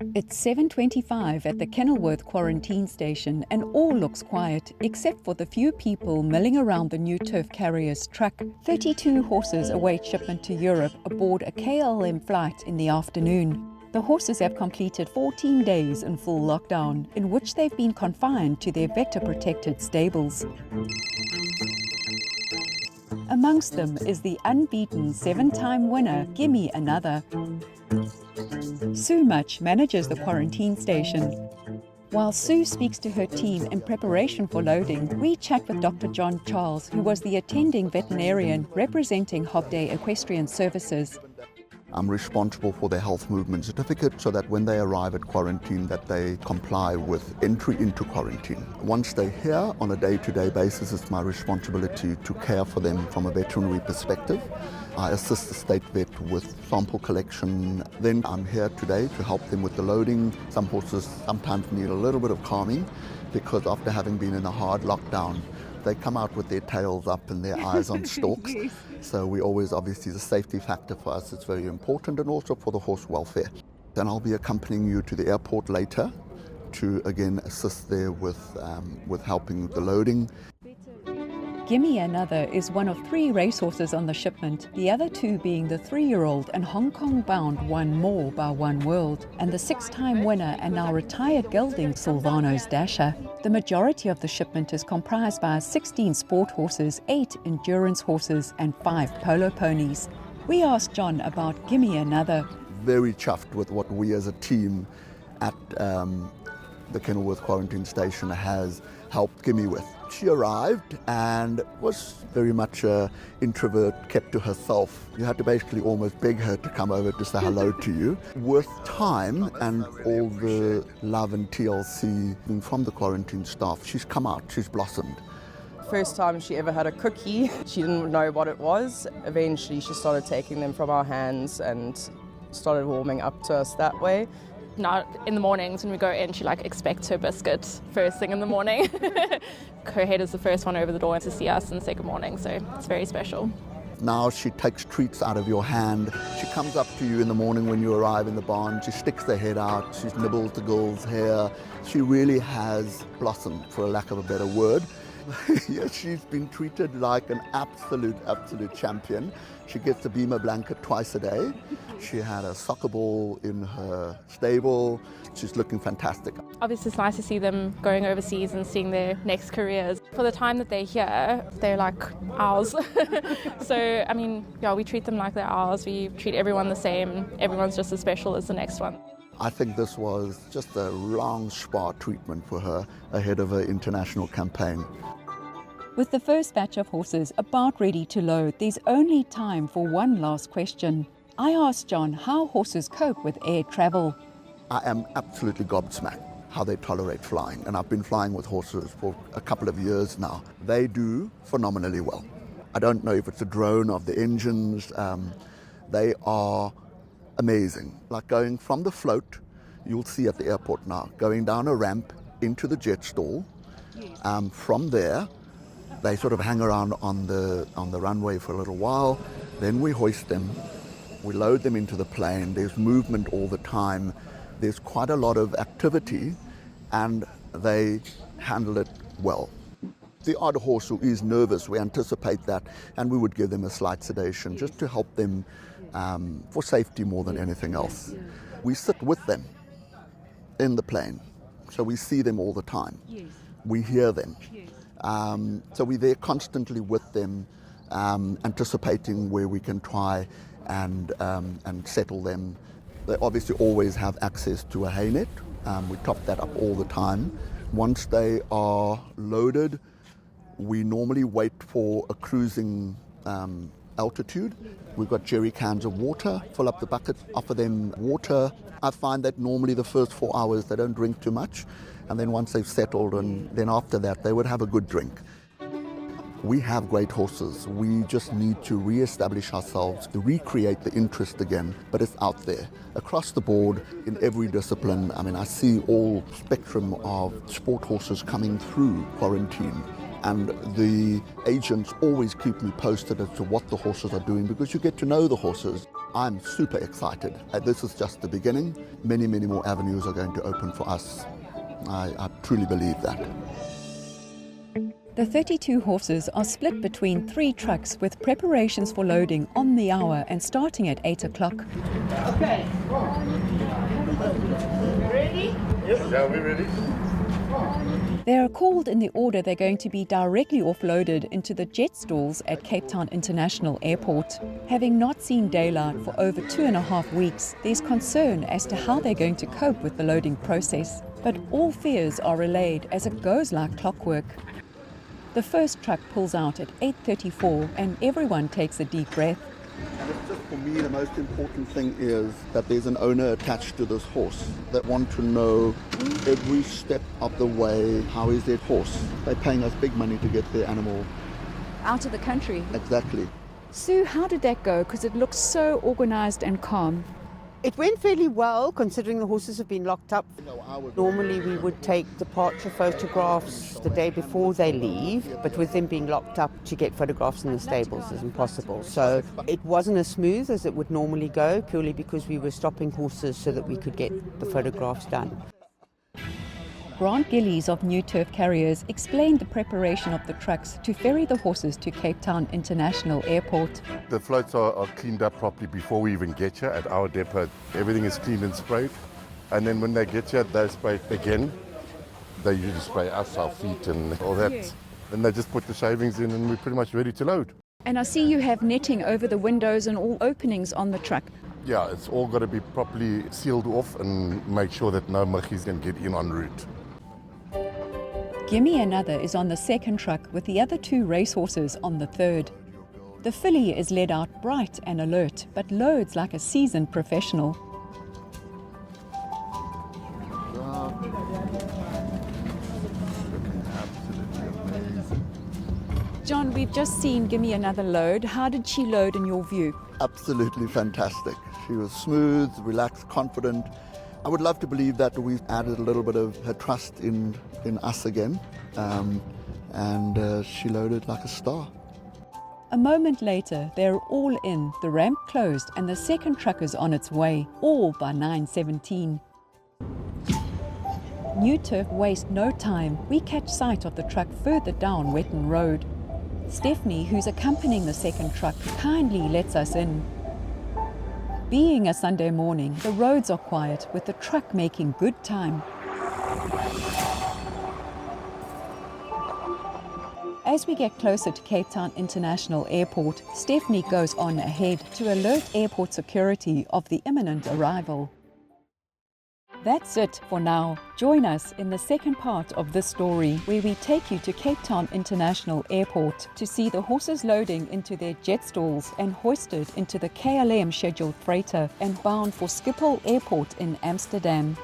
It's 7:25 at the Kenilworth quarantine station and all looks quiet except for the few people milling around the new turf carrier's truck. 32 horses await shipment to Europe aboard a KLM flight in the afternoon. The horses have completed 14 days in full lockdown, in which they've been confined to their vector-protected stables. Amongst them is the unbeaten 7-time winner, Gimme Another. Mutch manages the quarantine station. While Sue speaks to her team in preparation for loading, we chat with Dr. John Charles, who was the attending veterinarian representing Hobday Equestrian Services. I'm responsible for their health movement certificate so that when they arrive at quarantine that they comply with entry into quarantine. Once they're here on a day-to-day basis, it's my responsibility to care for them from a veterinary perspective. I assist the state vet with sample collection. Then I'm here today to help them with the loading. Some horses sometimes need a little bit of calming because after having been in a hard lockdown, they come out with their tails up and their eyes on stalks. Yes. So we always, obviously, the safety factor for us is very important, and also for the horse welfare. Then I'll be accompanying you to the airport later to again assist there with helping with the loading. Gimme Another is one of 3 racehorses on the shipment, the other 2 being the 3-year-old and Hong Kong-bound One More by One World, and the 6-time winner and now retired gelding Silvano's Dasher. The majority of the shipment is comprised by 16 sport horses, 8 endurance horses and 5 polo ponies. We asked John about Gimme Another. Very chuffed with what we as a team at the Kenilworth quarantine station has helped Gimme with. She arrived and was very much an introvert, kept to herself. You had to basically almost beg her to come over to say hello to you. With time and all the love and TLC from the quarantine staff, she's come out, she's blossomed. First time she ever had a cookie, she didn't know what it was. Eventually she started taking them from our hands and started warming up to us that way. Now in the mornings when we go in, she expects her biscuit first thing in the morning. Her head is the first one over the door to see us and say good morning, so it's very special. Now she takes treats out of your hand. She comes up to you in the morning when you arrive in the barn. She sticks her head out. She nibbles the girl's hair. She really has blossomed, for a lack of a better word. Yes, she's been treated like an absolute champion. She gets a beamer blanket twice a day. She had a soccer ball in her stable. She's looking fantastic. Obviously it's nice to see them going overseas and seeing their next careers. For the time that they're here, they're like ours. So, I mean, yeah, we treat them like they're ours. We treat everyone the same. Everyone's just as special as the next one. I think this was just a long spa treatment for her ahead of her international campaign. With the first batch of horses about ready to load, there's only time for one last question. I asked John how horses cope with air travel. I am absolutely gobsmacked how they tolerate flying, and I've been flying with horses for a couple of years now. They do phenomenally well. I don't know if it's a drone of the engines. They are amazing. Like going from the float, you'll see at the airport now, going down a ramp into the jet stall. From there, they sort of hang around on the runway for a little while. Then we hoist them. We load them into the plane. There's movement all the time. There's quite a lot of activity, and they handle it well. The odd horse who is nervous, we anticipate that, and we would give them a slight sedation just to help them for safety more than anything else. We sit with them in the plane, so we see them all the time. We hear them. So we're there constantly with them, anticipating where we can try and settle them. They obviously always have access to a hay net. We top that up all the time. Once they are loaded, we normally wait for a cruising altitude. We've got jerry cans of water, fill up the bucket, offer them water. I find that normally the first 4 hours they don't drink too much, and then once they've settled, and then after that they would have a good drink. We have great horses. We just need to re-establish ourselves, to recreate the interest again, but it's out there. Across the board, in every discipline, I mean, I see all spectrum of sport horses coming through quarantine. And the agents always keep me posted as to what the horses are doing, because you get to know the horses. I'm super excited. This is just the beginning. Many, many more avenues are going to open for us. I truly believe that. The 32 horses are split between 3 trucks with preparations for loading on the hour and starting at 8 o'clock. Okay. Ready? Yes, yeah, we're ready. They are called in the order they're going to be directly offloaded into the jet stalls at Cape Town International Airport. Having not seen daylight for over 2.5 weeks, there's concern as to how they're going to cope with the loading process. But all fears are allayed as it goes like clockwork. The first truck pulls out at 8:34 and everyone takes a deep breath. And it's just, for me, the most important thing is that there's an owner attached to this horse that want to know every step of the way, how is their horse. They're paying us big money to get their animal. Out of the country. Exactly. Sue, how did that go? Because it looks so organized and calm. It went fairly well, considering the horses have been locked up. Normally we would take departure photographs the day before they leave, but with them being locked up, to get photographs in the stables is impossible. So it wasn't as smooth as it would normally go, purely because we were stopping horses so that we could get the photographs done. Grant Gillies of New Turf Carriers explained the preparation of the trucks to ferry the horses to Cape Town International Airport. The floats are cleaned up properly before we even get here at our depot. Everything is cleaned and sprayed. And then when they get here, they spray again. They usually spray us, our feet and all that. Yeah. Then they just put the shavings in and we're pretty much ready to load. And I see you have netting over the windows and all openings on the truck. Yeah, it's all got to be properly sealed off and make sure that no muggies can get in en route. Gimme Another is on the second truck with the other 2 racehorses on the third. The filly is led out bright and alert, but loads like a seasoned professional. John, we've just seen Gimme Another load. How did she load in your view? Absolutely fantastic. She was smooth, relaxed, confident. I would love to believe that we've added a little bit of her trust in us again, and she loaded like a star. A moment later, they're all in, the ramp closed, and the second truck is on its way, all by 9:17. New Turf waste no time. We catch sight of the truck further down Wetton Road. Stephanie, who's accompanying the second truck, kindly lets us in. Being a Sunday morning, the roads are quiet, with the truck making good time. As we get closer to Cape Town International Airport, Stephanie goes on ahead to alert airport security of the imminent arrival. That's it for now. Join us in the second part of this story, where we take you to Cape Town International Airport to see the horses loading into their jet stalls and hoisted into the KLM scheduled freighter and bound for Schiphol Airport in Amsterdam.